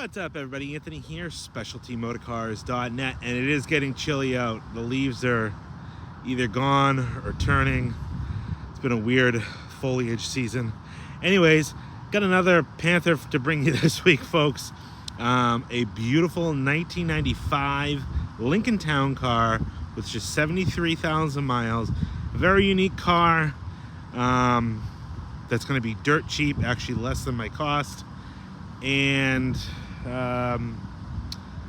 What's up, everybody? Anthony here, specialtymotorcars.net, and it is getting chilly out. The leaves are either gone or turning. It's been a weird foliage season. Anyways, got another Panther to bring you this week, folks. A beautiful 1995 Lincoln Town Car with just 73,000 miles. A very unique car that's going to be dirt cheap, actually less than my cost. And I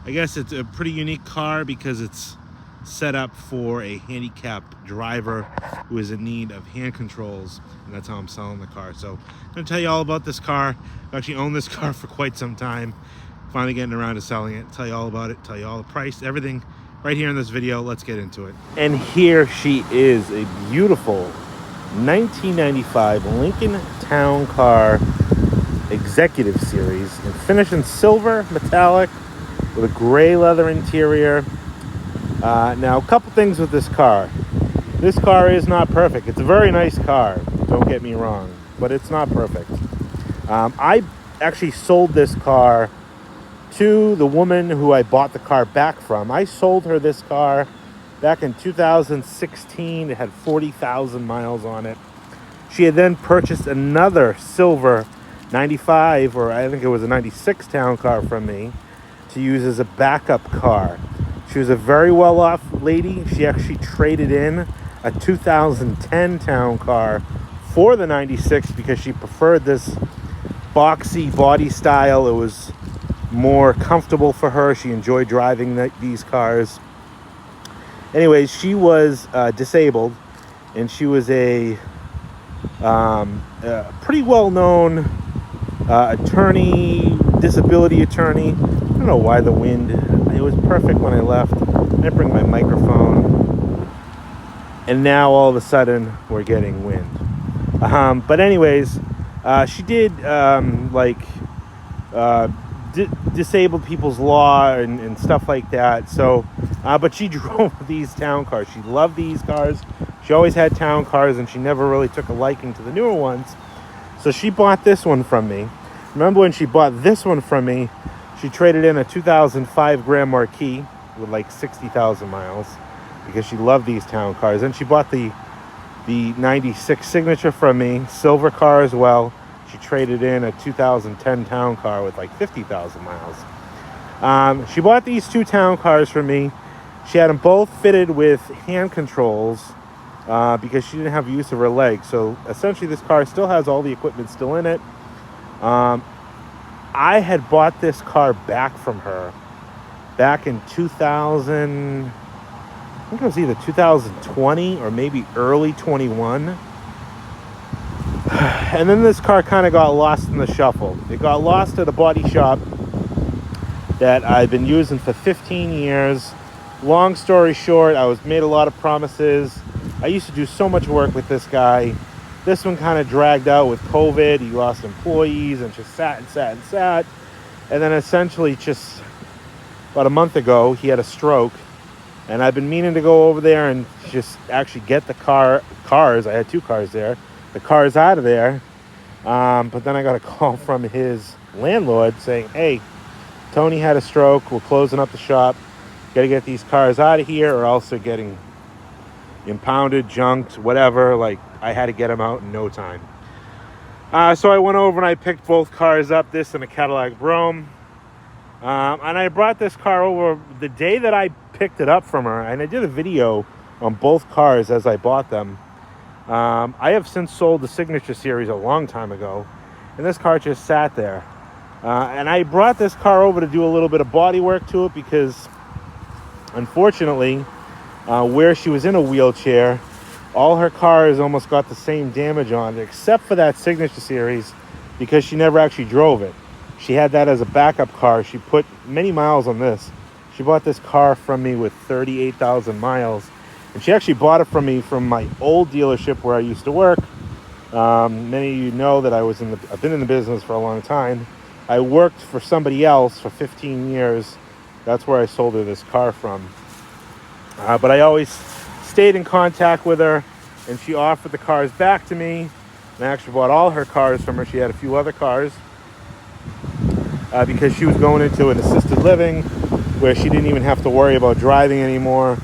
guess it's a pretty unique car because it's set up for a handicapped driver who is in need of hand controls, and that's how I'm selling the car. So I'm going to tell you all about this car. I've actually owned this car for quite some time. Finally getting around to selling it. Tell you all about it, tell you all the price, everything right here in this video. Let's get into it. And here she is, a beautiful 1995 Lincoln Town Car Executive Series, and finished in silver metallic with a gray leather interior. Now, a couple things with this car. This car is not perfect. It's a very nice car, don't get me wrong, but it's not perfect. I actually sold this car to the woman who I bought the car back from. I sold her this car back in 2016. It had 40,000 miles on it. She had then purchased another silver 95, or I think it was a 96 town car from me to use as a backup car. She was a very well-off lady. She actually traded in a 2010 town car for the 96 because she preferred this boxy body style. It was more comfortable for her. She enjoyed driving these cars. Anyways, she was disabled, and she was a pretty well-known attorney, disability attorney. I don't know why the wind, it was perfect when I left. I bring my microphone, and now all of a sudden we're getting wind. But anyways, she did disabled people's law and stuff like that. So, but she drove these town cars. She loved these cars. She always had town cars, and she never really took a liking to the newer ones. So she bought this one from me. Remember when she bought this one from me, she traded in a 2005 Grand Marquis with like 60,000 miles because she loved these town cars. And she bought the 96 Signature from me, silver car as well. She traded in a 2010 town car with like 50,000 miles. She bought these two town cars from me. She had them both fitted with hand controls because she didn't have use of her legs. So essentially this car still has all the equipment still in it. I had bought this car back from her back in 2000, I think it was either 2020 or maybe early 21. And then this car kind of got lost in the shuffle. It got lost at a body shop that I've been using for 15 years. Long story short, I was made a lot of promises. I used to do so much work with this guy. This one kind of dragged out with COVID. He lost employees and just sat. And then essentially just about a month ago, he had a stroke. And I've been meaning to go over there and just actually get the cars. I had two cars there. The cars out of there. But then I got a call from his landlord saying, hey, Tony had a stroke. We're closing up the shop. Got to get these cars out of here, or else they're getting impounded, junked, whatever. Like, I had to get them out in no time. So I went over and I picked both cars up, this and a Cadillac brougham. And I brought this car over the day that I picked it up from her, and I did a video on both cars as I bought them. I have since sold the Signature Series a long time ago, and this car just sat there. And I brought this car over to do a little bit of body work to it because, unfortunately, where she was in a wheelchair, all her cars almost got the same damage on it, except for that Signature Series, because she never actually drove it. She had that as a backup car. She put many miles on this. She bought this car from me with 38,000 miles. And she actually bought it from me from my old dealership where I used to work. Many of you know that I've been in the business for a long time. I worked for somebody else for 15 years. That's where I sold her this car from. But I always stayed in contact with her, and she offered the cars back to me. And I actually bought all her cars from her. She had a few other cars. because she was going into an assisted living where she didn't even have to worry about driving anymore.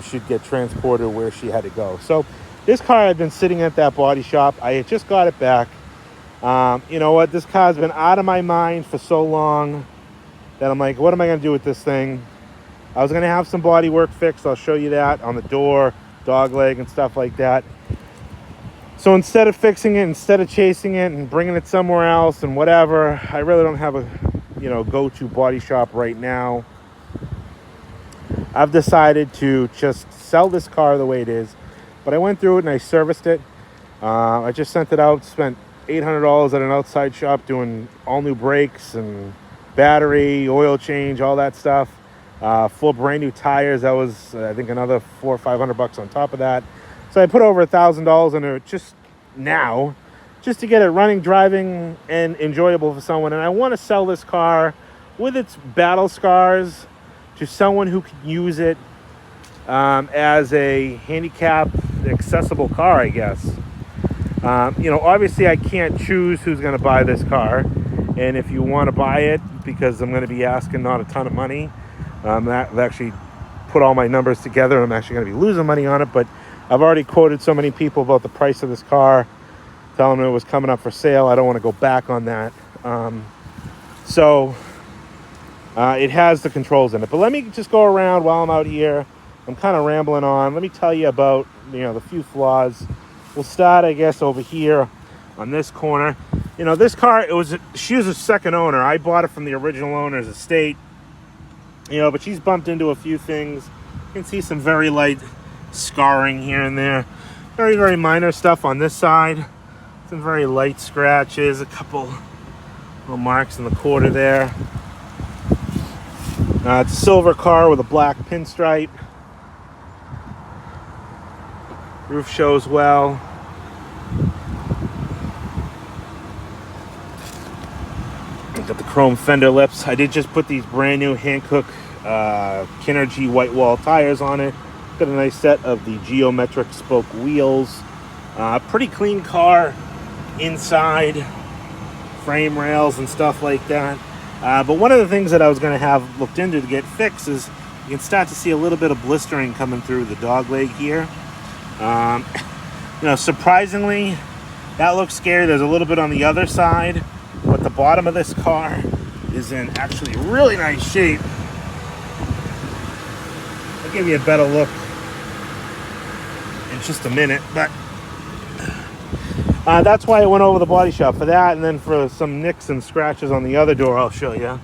She'd get transported where she had to go. So this car had been sitting at that body shop. I had just got it back. You know what? This car's been out of my mind for so long that I'm like, what am I going to do with this thing? I was going to have some body work fixed. I'll show you that on the door, dog leg and stuff like that. So instead of fixing it, instead of chasing it and bringing it somewhere else and whatever, I really don't have a, go-to body shop right now. I've decided to just sell this car the way it is. But I went through it and I serviced it. I just sent it out, spent $800 at an outside shop doing all new brakes and battery, oil change, all that stuff. Full brand new tires. That was, I think, another $400 or $500 on top of that. So I put over $1,000 into it just now, just to get it running, driving, and enjoyable for someone. And I want to sell this car with its battle scars to someone who can use it as a handicap accessible car, I guess. Obviously I can't choose who's going to buy this car. And if you want to buy it, because I'm going to be asking not a ton of money, I've actually put all my numbers together. I'm actually going to be losing money on it, but I've already quoted so many people about the price of this car, telling them it was coming up for sale. I don't want to go back on that. It has the controls in it. But let me just go around while I'm out here. I'm kind of rambling on. Let me tell you about, the few flaws. We'll start, I guess, over here on this corner. This car, she was a second owner. I bought it from the original owner's estate. But she's bumped into a few things. You can see some very light scarring here and there. Very, very minor stuff on this side. Some very light scratches. A couple little marks in the quarter there. It's a silver car with a black pinstripe. Roof shows well. Got the chrome fender lips. I did just put these brand new Hankook Kinergy white wall tires on it. Got a nice set of the geometric spoke wheels. Pretty clean car inside. Frame rails and stuff like that. But one of the things that I was going to have looked into to get fixed is you can start to see a little bit of blistering coming through the dog leg here. Surprisingly, that looks scary. There's a little bit on the other side, but the bottom of this car is in actually really nice shape. I'll give you a better look in just a minute, but that's why I went over the body shop for that, and then for some nicks and scratches on the other door, I'll show you.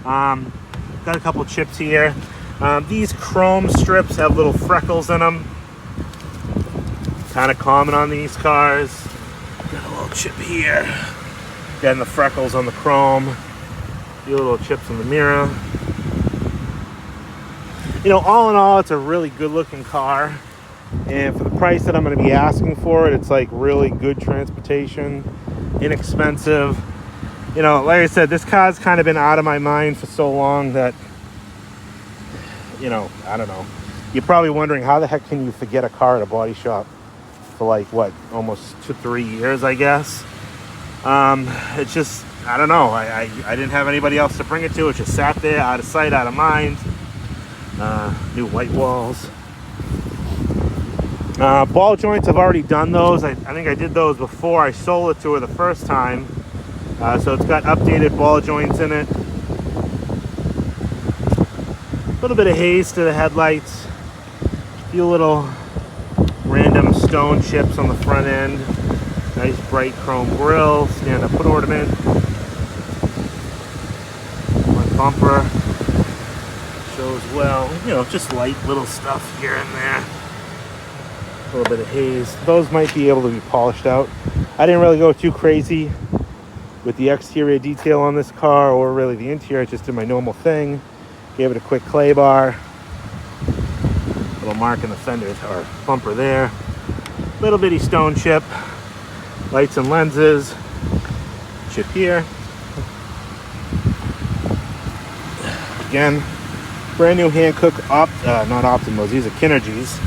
Got a couple chips here. These chrome strips have little freckles in them. Kind of common on these cars. Got a little chip here. Getting the freckles on the chrome. A few little chips in the mirror. All in all, it's a really good looking car. And for the price that I'm going to be asking for it, it's like really good transportation, inexpensive. Like I said, this car's kind of been out of my mind for so long that, I don't know. You're probably wondering, how the heck can you forget a car at a body shop for like, what, almost 2-3 years, I guess? It's just, I don't know. I didn't have anybody else to bring it to. It just sat there, out of sight, out of mind. New white walls. Ball joints, I've already done those. I think I did those before I sold it to her the first time. So it's got updated ball joints in it. A little bit of haze to the headlights. A few little random stone chips on the front end. Nice bright chrome grille, stand-up foot ornament. Front bumper shows well. Just light little stuff here and there. A little bit of haze. Those might be able to be polished out. I didn't really go too crazy with the exterior detail on this car, or really the interior. I just did my normal thing. Gave it a quick clay bar. Little mark in the fender or bumper there. Little bitty stone chip. Lights and lenses. Chip here. Again, brand new Hankook not Optimos. These are Kinergys.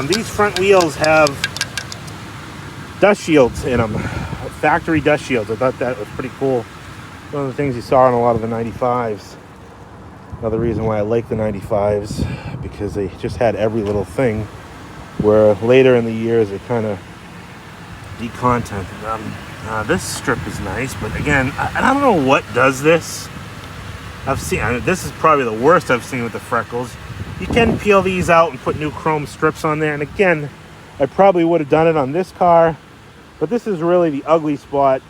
These front wheels have dust shields in them, factory dust shields. I thought that was pretty cool. One of the things you saw in a lot of the 95s. Another reason why I like the 95s, because they just had every little thing, where later in the years they kind of decontented them. This strip is nice, but again, I don't know what does this. This is probably the worst I've seen with the freckles. You can peel these out and put new chrome strips on there, and again, I probably would have done it on this car, but this is really the ugly spot.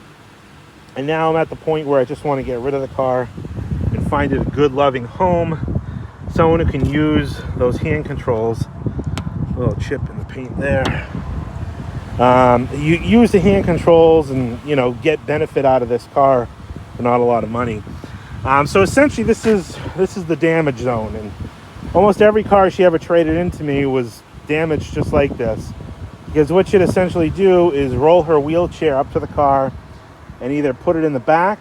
And now I'm at the point where I just want to get rid of the car and find it a good, loving home. Someone who can use those hand controls. A little chip in the paint there. You use the hand controls and, you know, get benefit out of this car for not a lot of money. So essentially, this is the damage zone, and almost every car she ever traded into me was damaged just like this. Because what she'd essentially do is roll her wheelchair up to the car and either put it in the back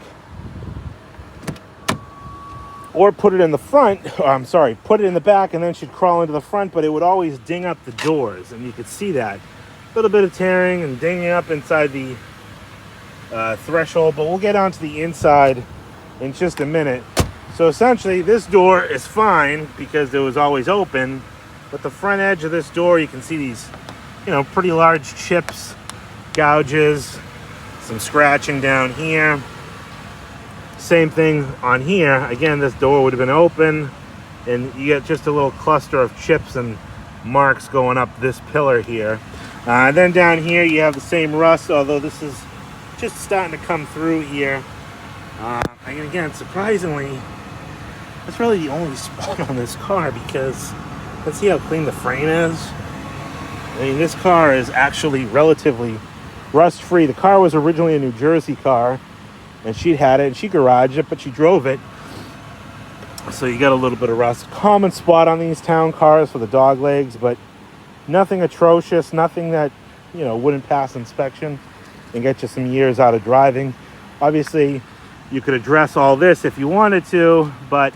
or put it in the front. Put it in the back, and then she'd crawl into the front, but it would always ding up the doors, and you could see that. A little bit of tearing and dinging up inside the threshold, but we'll get onto the inside in just a minute. So essentially, this door is fine because it was always open, but the front edge of this door, you can see these, you know, pretty large chips, gouges, some scratching down here. Same thing on here. Again, this door would have been open, and you get just a little cluster of chips and marks going up this pillar here. Then down here you have the same rust, although this is just starting to come through here. And again, surprisingly, that's really the only spot on this car, because let's see how clean the frame is. I mean, this car is actually relatively rust-free. The car was originally a New Jersey car, and she'd had it, and she garaged it, but she drove it. So you got a little bit of rust. Common spot on these town cars for the dog legs, but nothing atrocious, nothing that, you know, wouldn't pass inspection and get you some years out of driving. Obviously, you could address all this if you wanted to, but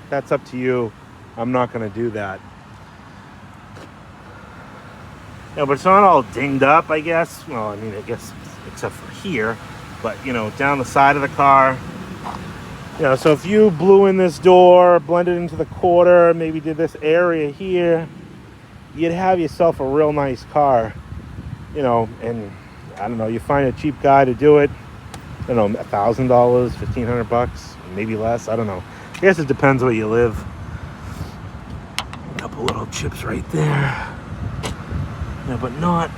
that's up to you. I'm not going to do that. Yeah, but it's not all dinged up, I guess. Well, I mean, I guess except for here, but, you know, down the side of the car. You know, so if you blew in this door, blended into the quarter, maybe did this area here, you'd have yourself a real nice car. You know, and I don't know, you find a cheap guy to do it, I don't know, $1,000, $1,500, maybe less, I don't know. I guess it depends where you live. A couple little chips right there. Yeah, but not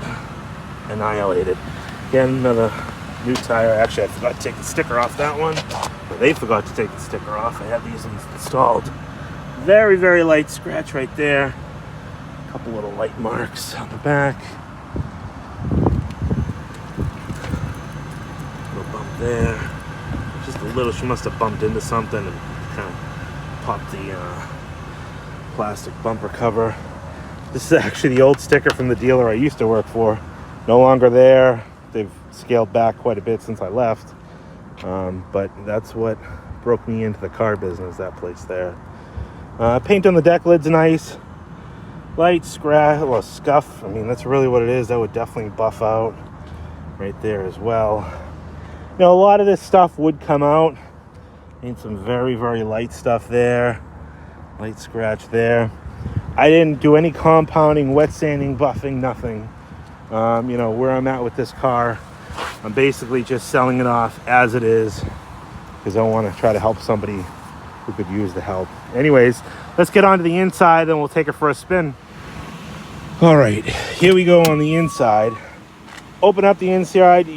annihilated. Again, another new tire. Actually, I forgot to take the sticker off that one. Or they forgot to take the sticker off. I had these installed. Very, very light scratch right there. A couple little light marks on the back. Little bump there. Just a little. She must have bumped into something and kind of popped the plastic bumper cover. This is actually the old sticker from the dealer I used to work for. No longer there. They've scaled back quite a bit since I left. But that's what broke me into the car business, that place there. Paint on the deck lid's nice. Light scratch, well, scuff. I mean, that's really what it is. That would definitely buff out right there as well. You know, a lot of this stuff would come out. Need some very, very light stuff there. Light scratch there. I didn't do any compounding, wet sanding, buffing, nothing. You know, where I'm at with this car, I'm basically just selling it off as it is because I want to try to help somebody who could use the help. Anyways, let's get on to the inside and we'll take it for a spin. All right, here we go on the inside. Open up the inside,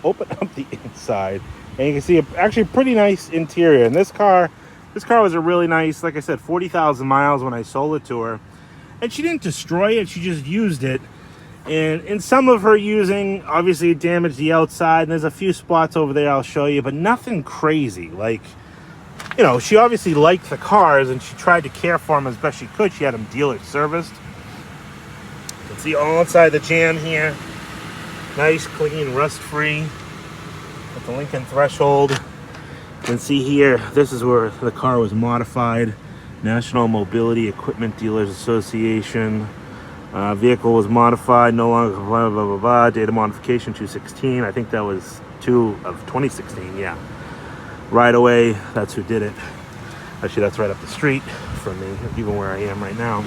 open up the inside, and you can see actually a pretty nice interior. And this car was a really nice, like I said, 40,000 miles when I sold it to her. And she didn't destroy it, she just used it. And in some of her using, obviously it damaged the outside, and there's a few spots over there I'll show you, but nothing crazy. Like, you know, she obviously liked the cars, and she tried to care for them as best she could. She had them dealer serviced. You can see all inside the jam here. Nice, clean, rust-free. With the Lincoln threshold. You can see here, this is where the car was modified. National Mobility Equipment Dealers Association. Vehicle was modified, no longer blah, blah, blah, blah. Date of modification 2/16. I think that was 2 of 2016, yeah. Right away, that's who did it. Actually, that's right up the street from me, even where I am right now.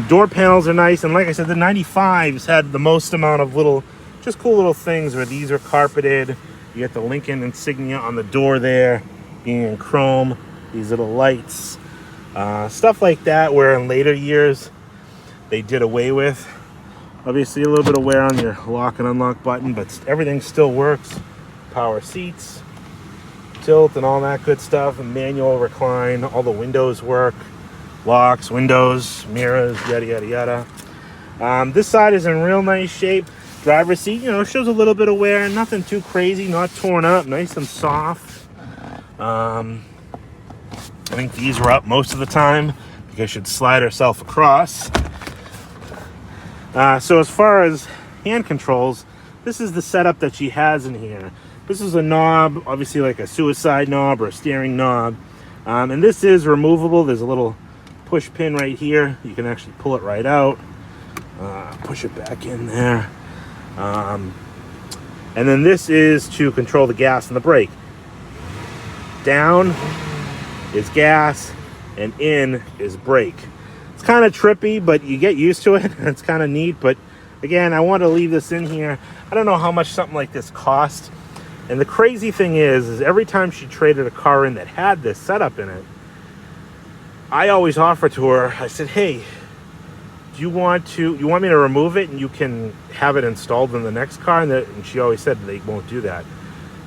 Door panels are nice, and like I said, the 95s had the most amount of little, just cool little things where these are carpeted. You get the Lincoln insignia on the door there, being in chrome. These little lights, stuff like that, where in later years they did away with. Obviously, a little bit of wear on your lock and unlock button, but everything still works. Power seats, tilt, and all that good stuff, and manual recline. All the windows work, locks, windows, mirrors, yada yada yada. This side is in real nice shape. Driver's seat, you know, shows a little bit of wear, nothing too crazy, not torn up, nice and soft. I think these were up most of the time because she'd slide herself across. So as far as hand controls, this is the setup that she has in here. This is a knob, obviously like a suicide knob or a steering knob. And this is removable. There's a little push pin right here. You can actually pull it right out. Push it back in there. And then this is to control the gas and the brake. Down is gas and in is brake. It's kind of trippy, but you get used to it. It's kind of neat, but again, I want to leave this in here. I don't know how much something like this cost. And the crazy thing is every time she traded a car in that had this setup in it, I always offer to her, I said, hey, do you want me to remove it and you can have it installed in the next car? And she always said they won't do that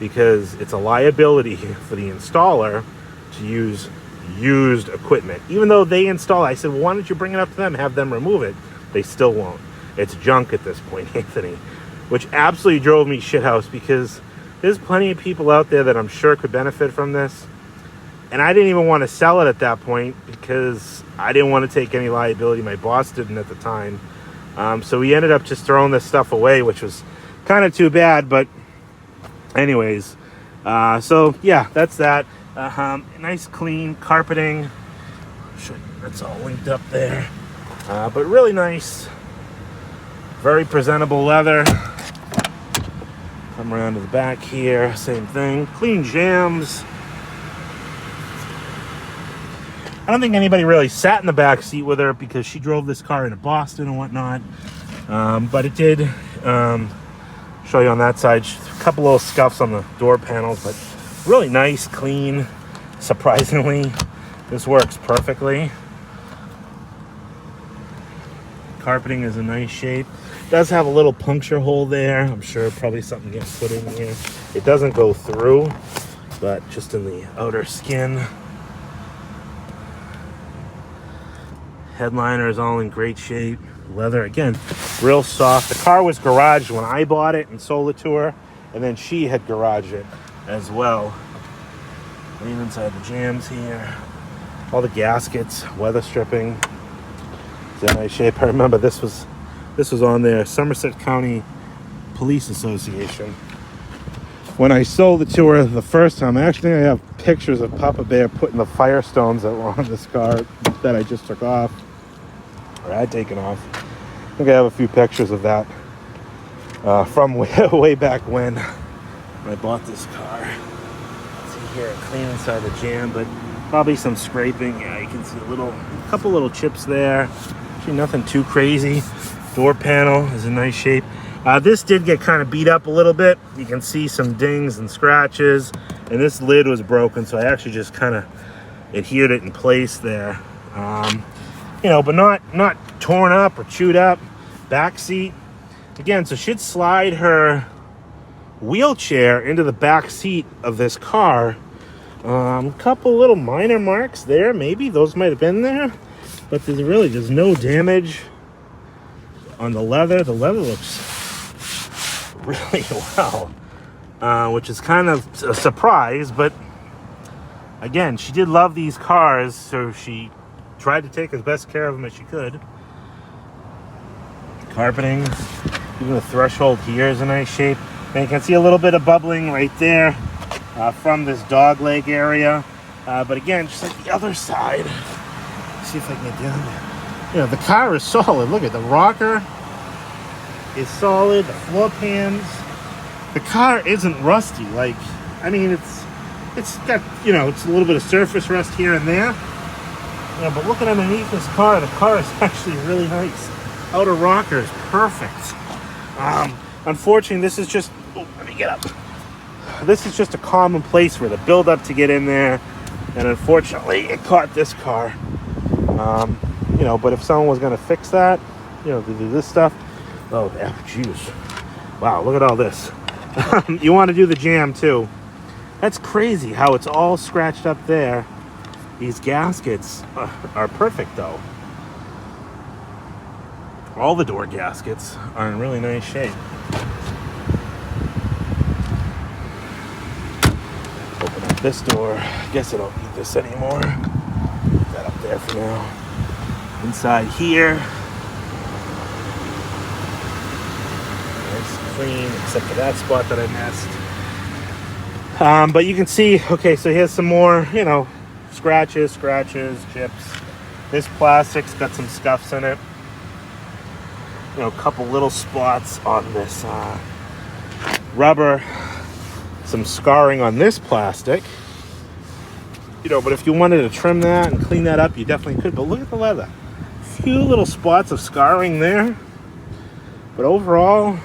because it's a liability for the installer to use used equipment. Even though they install it, I said, well, why don't you bring it up to them, have them remove it? They still won't. It's junk at this point, Anthony, which absolutely drove me shithouse because there's plenty of people out there that I'm sure could benefit from this. And I didn't even want to sell it at that point because I didn't want to take any liability. My boss didn't at the time. So we ended up just throwing this stuff away, which was kind of too bad. But anyways, so yeah, that's that. Nice clean carpeting. That's all linked up there. But really nice. Very presentable leather. Come around to the back here, same thing. Clean jams. I don't think anybody really sat in the back seat with her because she drove this car into Boston and whatnot. But it did show you on that side. A couple little scuffs on the door panels, but really nice, clean. Surprisingly, this works perfectly. Carpeting is in nice shape. It does have a little puncture hole there. I'm sure probably something getting put in here. It doesn't go through, but just in the outer skin. Headliner is all in great shape. Leather, again, real soft. The car was garaged when I bought it and sold it to her, and then she had garaged it as well. Lean inside the jams here. All the gaskets, weather stripping. It's in nice shape. I remember this was on there, Somerset County Police Association. When I sold it to her the first time, actually I have pictures of Papa Bear putting the Firestones that were on this car that I just took off, or had taken off. I think I have a few pictures of that from way back when I bought this car. Let's see here, clean inside the jam, but probably some scraping. Yeah, you can see a couple little chips there. Actually nothing too crazy. Door panel is in nice shape. This did get kind of beat up a little bit. You can see some dings and scratches, and this lid was broken, so I actually just kind of adhered it in place there. But not torn up or chewed up. Back seat, again, so she'd slide her wheelchair into the back seat of this car. Couple little minor marks there, maybe those might have been there, but there's no damage on the leather. The leather looks really well, which is kind of a surprise, but again, she did love these cars, so she tried to take as best care of them as she could. Carpeting, even the threshold here is in nice shape. And you can see a little bit of bubbling right there from this dog leg area. But again, just like the other side, let's see if I can get down there. The car is solid. Look at the rocker is solid. The floor pans the car isn't rusty. Like, I mean, it's got, you know, it's a little bit of surface rust here and there. Yeah, but looking underneath this car, the car is actually really nice. Outer rocker is perfect. Unfortunately, this is just, oh, let me get up. This is just a common place for the build-up to get in there, and unfortunately, it caught this car. You know, but if someone was going to fix that, you know, to do this stuff, oh, yeah, jeez. Wow, look at all this. You want to do the jam, too. That's crazy how it's all scratched up there. These gaskets are perfect, though. All the door gaskets are in really nice shape. Open up this door. I guess I don't need this anymore. Put that up there for now. Inside here, nice and clean, except for that spot that I missed. But you can see, okay, so here's some more, you know, scratches, chips. This plastic's got some scuffs in it. You know, a couple little spots on this rubber, some scarring on this plastic. You know, but if you wanted to trim that and clean that up, you definitely could. But look at the leather. Few little spots of scarring there. But overall,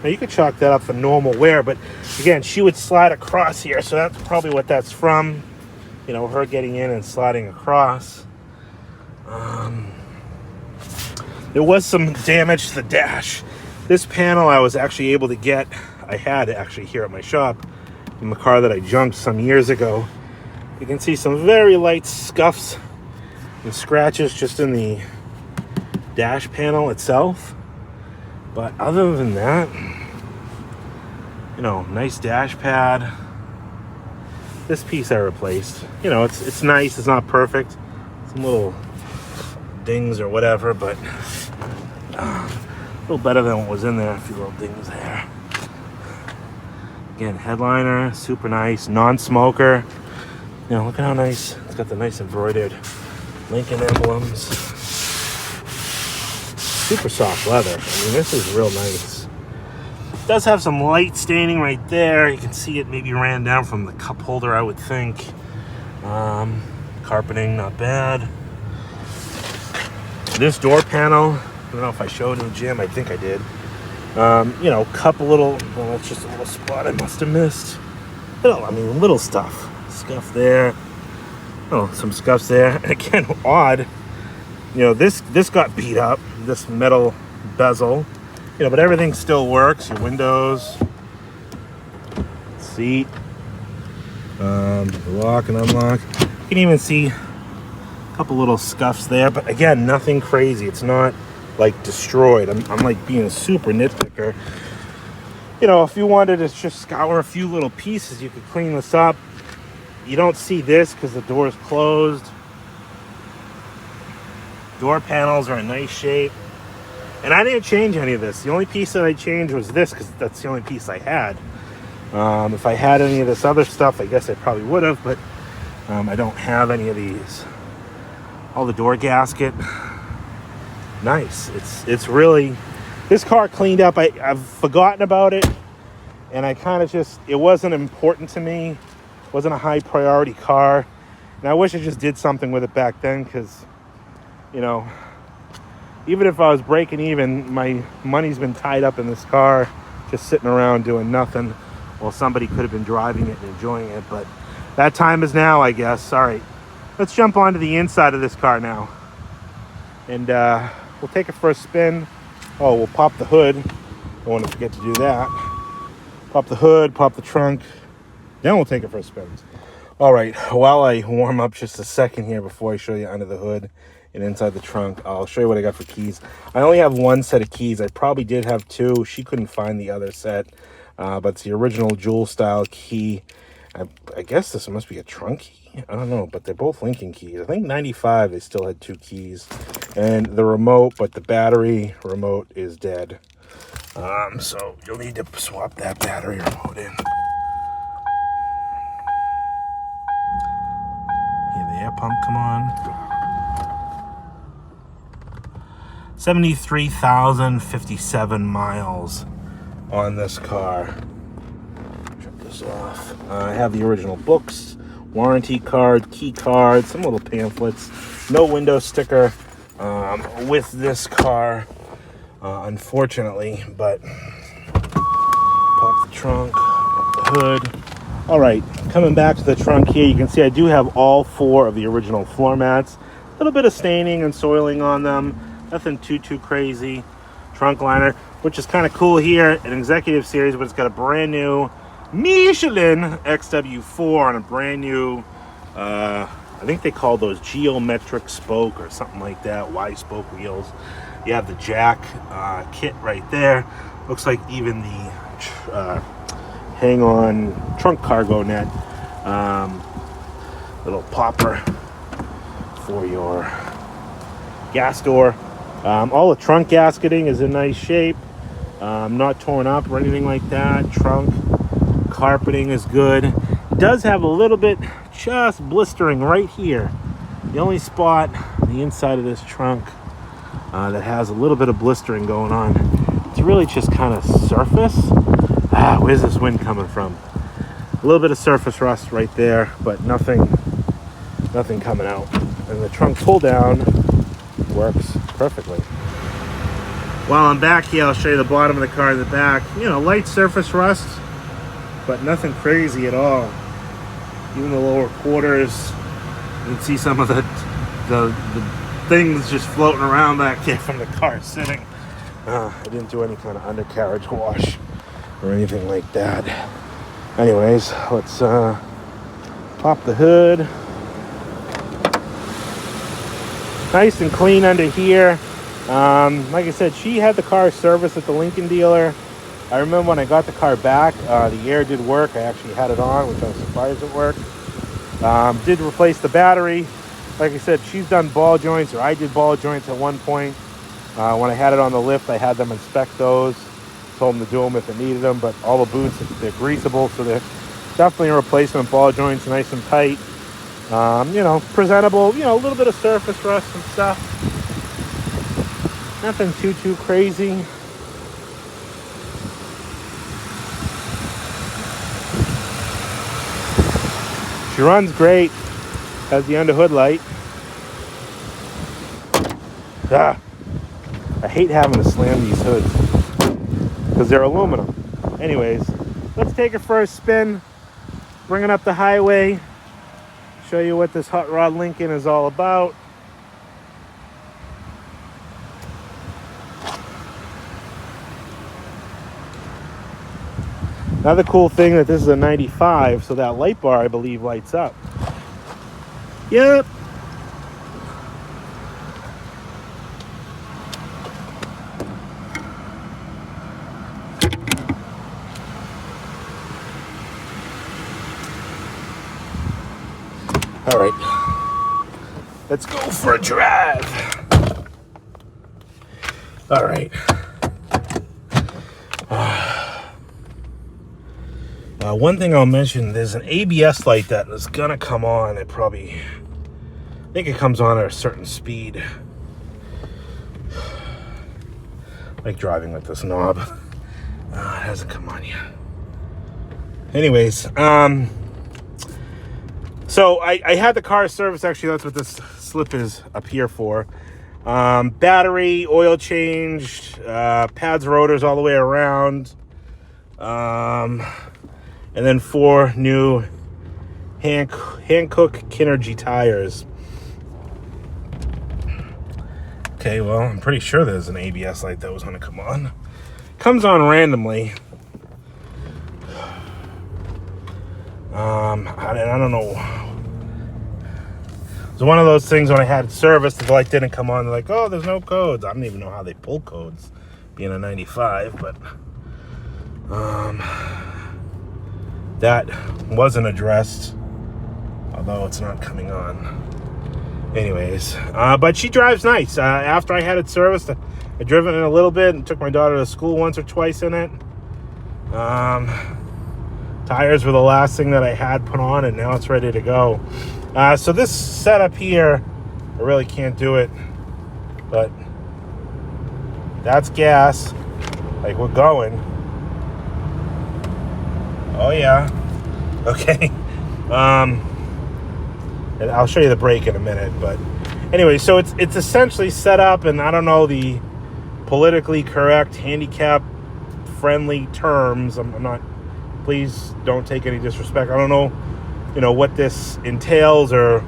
now you could chalk that up for normal wear. But again, she would slide across here. So that's probably what that's from. You know, her getting in and sliding across. There was some damage to the dash. This panel I was actually able to get, I had actually here at my shop, in the car that I junked some years ago. You can see some very light scuffs and scratches just in the dash panel itself. But other than that, you know, nice dash pad. This piece I replaced. You know, it's nice, it's not perfect. Some little dings or whatever, but a little better than what was in there. A few little dings there. Again, headliner, super nice, non-smoker. You know, look at how nice. It's got the nice embroidered Lincoln emblems. Super soft leather. I mean, this is real nice. It does have some light staining right there. You can see it maybe ran down from the cup holder, I would think. Carpeting, not bad. This door panel, I don't know if I showed in the gym. I think I did. You know, couple little, well, that's just a little spot I must have missed. Little, I mean, little stuff. Scuff there. Oh, some scuffs there. And again, odd. You know, this got beat up. This metal bezel. You know, but everything still works. Your windows, seat, lock and unlock. You can even see couple little scuffs there, but again, nothing crazy. It's not like destroyed. I'm like being a super nitpicker. You know, if you wanted to just scour a few little pieces, you could clean this up. You don't see this because the door is closed. Door panels are in nice shape, and I didn't change any of this. The only piece that I changed was this because that's the only piece I had. If I had any of this other stuff, I guess I probably would have, but I don't have any of these. All the door gasket, nice. It's really, this car cleaned up. I've forgotten about it, and I kind of just, it wasn't important to me. It wasn't a high priority car, and I wish I just did something with it back then, because, you know, even if I was breaking even, my money's been tied up in this car, just sitting around doing nothing, while somebody could have been driving it and enjoying it. But that time is now, I guess. All right. Let's jump onto the inside of this car now. And we'll take it for a spin. Oh, we'll pop the hood. Don't want to forget to do that. Pop the hood, pop the trunk. Then we'll take it for a spin. All right, while I warm up just a second here before I show you under the hood and inside the trunk, I'll show you what I got for keys. I only have one set of keys. I probably did have two. She couldn't find the other set. But it's the original jewel style key. I guess this must be a trunk key. I don't know, but they're both Lincoln keys. I think 95 they still had two keys. And the remote, but the battery remote is dead. So you'll need to swap that battery remote in. Hear the air pump come on. 73,057 miles on this car. Shut this off. I have the original books, warranty card, key card, some little pamphlets. No window sticker with this car, unfortunately, but pop the trunk, pop the hood. All right, coming back to the trunk here, you can see I do have all 4 of the original floor mats. A little bit of staining and soiling on them. Nothing too crazy. Trunk liner, which is kind of cool here, an executive series, but it's got a brand new Michelin XW4 on a brand new, I think they call those geometric spoke or something like that, Y-spoke wheels. You have the jack kit right there. Looks like even the hang-on trunk cargo net, little popper for your gas door. All the trunk gasketing is in nice shape, not torn up or anything like that. Trunk carpeting is good. It does have a little bit just blistering right here. The only spot on the inside of this trunk that has a little bit of blistering going on. It's really just kind of surface. Where's this wind coming from? A little bit of surface rust right there, but nothing coming out. And the trunk pull down works perfectly. While I'm back here, I'll show you the bottom of the car in the back. You know, light surface rust, but nothing crazy at all. Even the lower quarters, you can see some of the things just floating around back here from the car sitting. I didn't do any kind of undercarriage wash or anything like that. Anyways, let's pop the hood. Nice and clean under here. Like I said, she had the car serviced at the Lincoln dealer. I remember when I got the car back, the air did work. I actually had it on, which I was surprised it worked. Did replace the battery. Like I said, she's done ball joints, or I did ball joints at one point. When I had it on the lift, I had them inspect those. Told them to do them if it needed them, but all the boots, they're greasable, so they're definitely a replacement. Ball joints, nice and tight. You know, presentable, you know, a little bit of surface rust and stuff. Nothing too crazy. She runs great. Has the underhood light. I hate having to slam these hoods because they're aluminum. Anyways, let's take it for a spin. Bring it up the highway. Show you what this hot rod Lincoln is all about. Another cool thing that this is a 95, so that light bar, I believe, lights up. Yep. All right, let's go for a drive. All right. One thing I'll mention, there's an ABS light that is gonna come on. I think it comes on at a certain speed. Like driving with this knob. It hasn't come on yet. Anyways, so I had the car serviced. Actually, that's what this slip is up here for. Battery, oil changed, pads, rotors all the way around. And then 4 new Hankook Kinergy tires. Okay, well, I'm pretty sure there's an ABS light that was going to come on. Comes on randomly. I don't know. It's one of those things when I had it serviced, the light didn't come on. They're like, oh, there's no codes. I don't even know how they pull codes, being a 95, but that wasn't addressed, although it's not coming on. Anyways, but she drives nice. After I had it serviced, I driven it a little bit and took my daughter to school once or twice in it. Tires were the last thing that I had put on, and now it's ready to go. So this setup here, I really can't do it, but that's gas. Like, we're going. Oh yeah. Okay. And I'll show you the brake in a minute, but anyway, so it's essentially set up, and I don't know the politically correct handicap friendly terms. I'm not, please don't take any disrespect. I don't know, what this entails or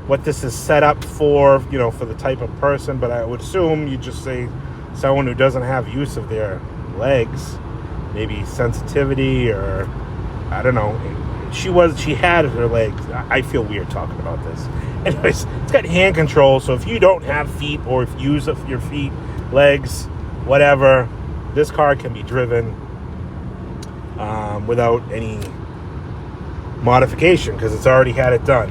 what this is set up for, for the type of person, but I would assume you just say someone who doesn't have use of their legs, maybe sensitivity, or I don't know. She had her legs. I feel weird talking about this. Anyways, it's got hand control, so if you don't have feet, or if you use your feet, legs, whatever, this car can be driven without any modification, because it's already had it done.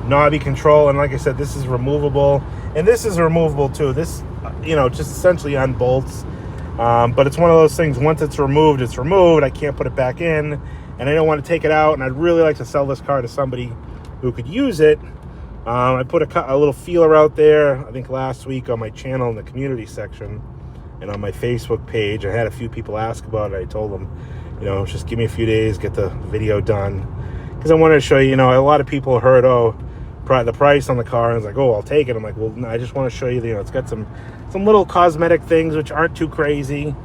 Knobby control, and like I said, this is removable, and this is removable too. This, just essentially unbolts. But it's one of those things, once it's removed, it's removed. I can't put it back in, and I don't want to take it out, and I'd really like to sell this car to somebody who could use it. I put a little feeler out there, I think last week, on my channel in the community section and on my Facebook page. I had a few people ask about it. I told them, just give me a few days, get the video done, because I wanted to show you, a lot of people heard, the price on the car, and I was like, I'll take it. I'm like, well, no, I just want to show you, it's got some little cosmetic things which aren't too crazy.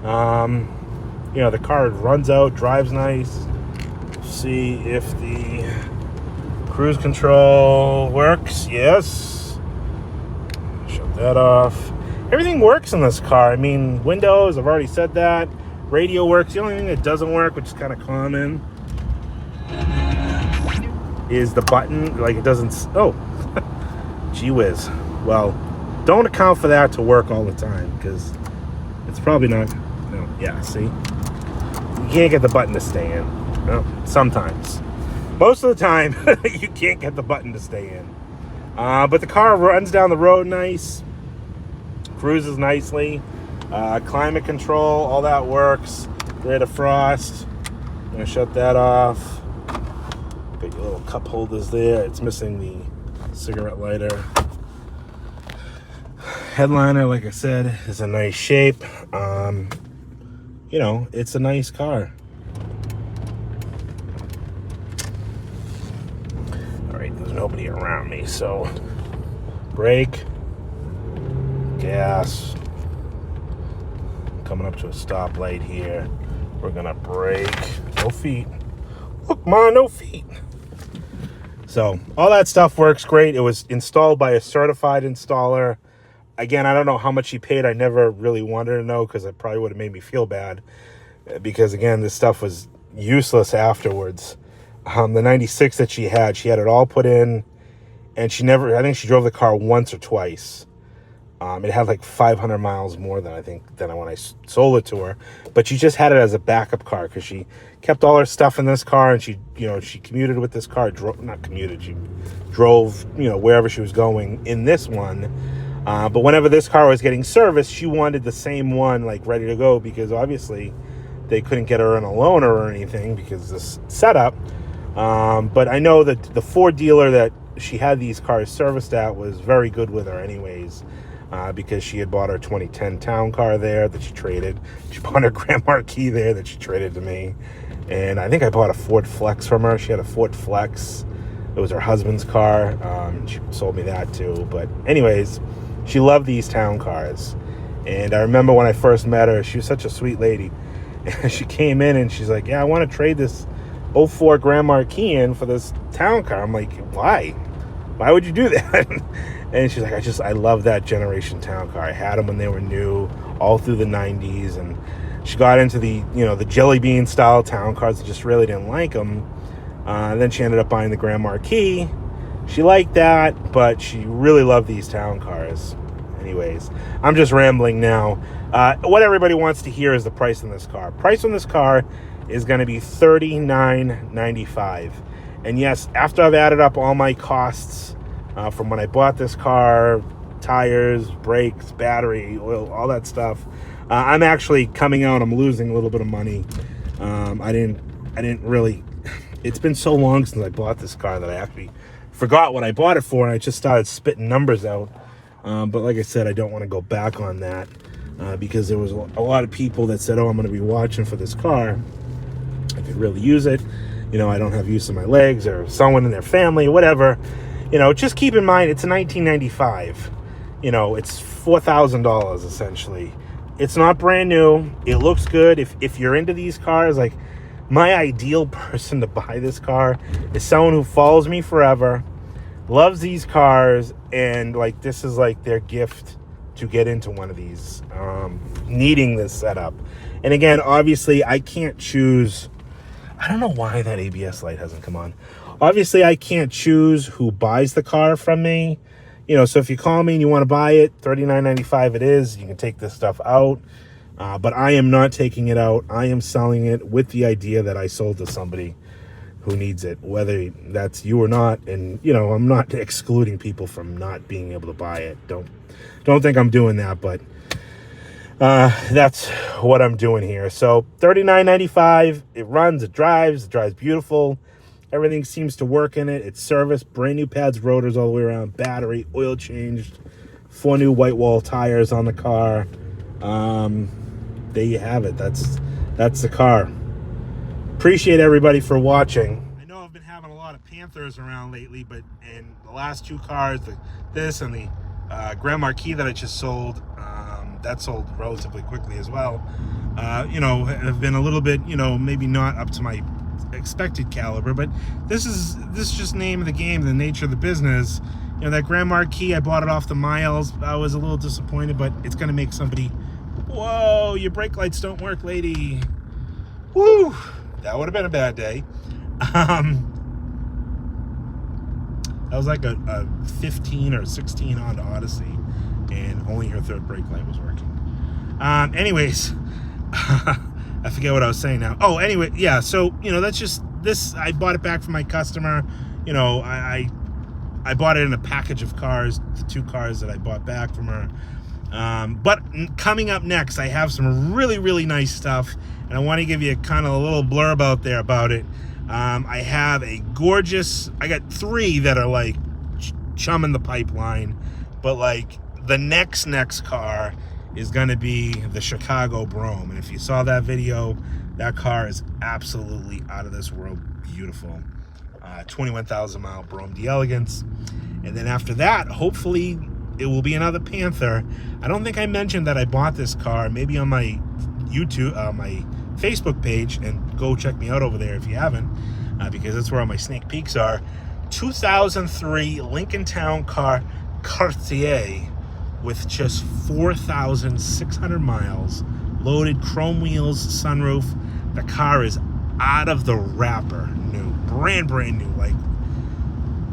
The car runs out, drives nice. See if the cruise control works. Yes. Shut that off. Everything works in this car. I mean, windows, I've already said that. Radio works. The only thing that doesn't work, which is kind of common, is the button. Like, it doesn't. Oh, gee whiz. Well, don't account for that to work all the time, because it's probably not. No, yeah, see, you can't get the button to stay in. No, sometimes. Most of the time, you can't get the button to stay in. But the car runs down the road nice, cruises nicely. Climate control, all that works. Rear defrost. I'm gonna shut that off. Got your little cup holders there. It's missing the cigarette lighter. Headliner, like I said, is in nice shape. It's a nice car. All right, there's nobody around me, so brake, gas. Coming up to a stoplight here. We're gonna brake. No feet. Look, Ma, no feet. So all that stuff works great. It was installed by a certified installer. Again, I don't know how much he paid. I never really wanted to know, because it probably would have made me feel bad, because again, this stuff was useless afterwards. The 96 that she had it all put in, and I think she drove the car once or twice. It had like 500 miles more than when I sold it to her, but she just had it as a backup car, because she kept all her stuff in this car, and she commuted with this car. She drove, wherever she was going in this one. But whenever this car was getting serviced, she wanted the same one, like, ready to go, because obviously they couldn't get her in a loaner or anything because this setup. But I know that the Ford dealer that she had these cars serviced at was very good with her anyways, because she had bought her 2010 town car there that she traded. She bought her Grand Marquis there that she traded to me. And I think I bought a Ford Flex from her. She had a Ford Flex. It was her husband's car. She sold me that too. But anyways, she loved these town cars. And I remember when I first met her, she was such a sweet lady. And she came in and she's like, yeah, I want to trade this 04 Grand Marquis in for this town car. I'm like, why? Why would you do that? And she's like, I love that generation town car. I had them when they were new, all through the 90s. And she got into the, the jelly bean style town cars. I just really didn't like them. Then she ended up buying the Grand Marquis. She liked that, but she really loved these town cars. Anyways, I'm just rambling now. What everybody wants to hear is the price on this car. Price on this car is going to be $39.95. And yes, after I've added up all my costs from when I bought this car, tires, brakes, battery, oil, all that stuff, I'm actually coming out. I'm losing a little bit of money. I didn't really. It's been so long since I bought this car that I actually forgot what I bought it for, and I just started spitting numbers out. But like I said, I don't want to go back on that because there was a lot of people that said, oh, I'm going to be watching for this car. I could really use it. You know, I don't have use of my legs, or someone in their family, whatever. You know, just keep in mind, it's a 1995. You know, it's $4,000 essentially. It's not brand new. It looks good. If you're into these cars, like, my ideal person to buy this car is someone who follows me forever, loves these cars, and like, this is like their gift to get into one of these, needing this setup. And again, obviously, I can't choose. I don't know why that ABS light hasn't come on. Obviously, I can't choose who buys the car from me. You know, so if you call me and you want to buy it, $39.95 it is. You can take this stuff out. But I am not taking it out. I am selling it with the idea that I sold to somebody who needs it, whether that's you or not. And, you know, I'm not excluding people from not being able to buy it. Don't think I'm doing that, but that's what I'm doing here. So $39.95. It runs, it drives beautiful. Everything seems to work in it. It's serviced, brand new pads, rotors all the way around, battery, oil changed, 4 new white wall tires on the car. There you have it. That's the car. Appreciate everybody for watching. I know I've been having a lot of Panthers around lately, but in the last 2 cars, this and the Grand Marquis that I just sold, that sold relatively quickly as well, you know, have been a little bit, you know, maybe not up to my expected caliber, but this is just name of the game, the nature of the business. You know, that Grand Marquis, I bought it off the miles. I was a little disappointed, but it's going to make somebody, whoa, your brake lights don't work, lady. Woo, that would have been a bad day. That was like a 15 or 16 Honda Odyssey, and only her third brake light was working. Anyways, I forget what I was saying now. Oh, anyway, yeah, so, you know, that's just this. I bought it back from my customer. You know, I bought it in a package of cars, the 2 cars that I bought back from her. But coming up next, I have some really, really nice stuff, and I want to give you kind of a little blurb out there about it. I have a gorgeous, I got 3 that are like chumming the pipeline, but like the next car is going to be the Chicago Brougham. And if you saw that video, that car is absolutely out of this world beautiful. 21,000 mile Brougham d'Elegance. And then after that, hopefully it will be another Panther. I don't think I mentioned that I bought this car, maybe on my YouTube, my Facebook page, and go check me out over there if you haven't, because that's where all my sneak peeks are. 2003 Lincoln Town Car Cartier with just 4,600 miles, loaded, chrome wheels, sunroof. The car is out of the wrapper new, brand new, like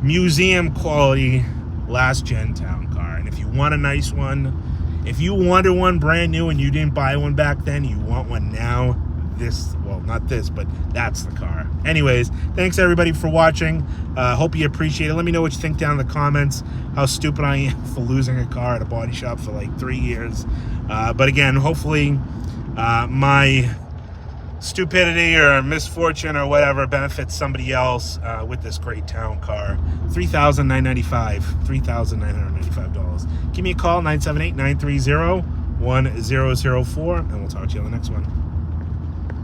museum quality last gen town car. And if you want a nice one, if you wanted one brand new and you didn't buy one back then, you want one now, this, well, not this, but that's the car. Anyways, thanks everybody for watching. Hope you appreciate it. Let me know what you think down in the comments, how stupid I am for losing a car at a body shop for like 3 years. But again, hopefully my stupidity or misfortune or whatever benefits somebody else with this great town car. $3,995. Give me a call, 978-930-1004, and we'll talk to you on the next one.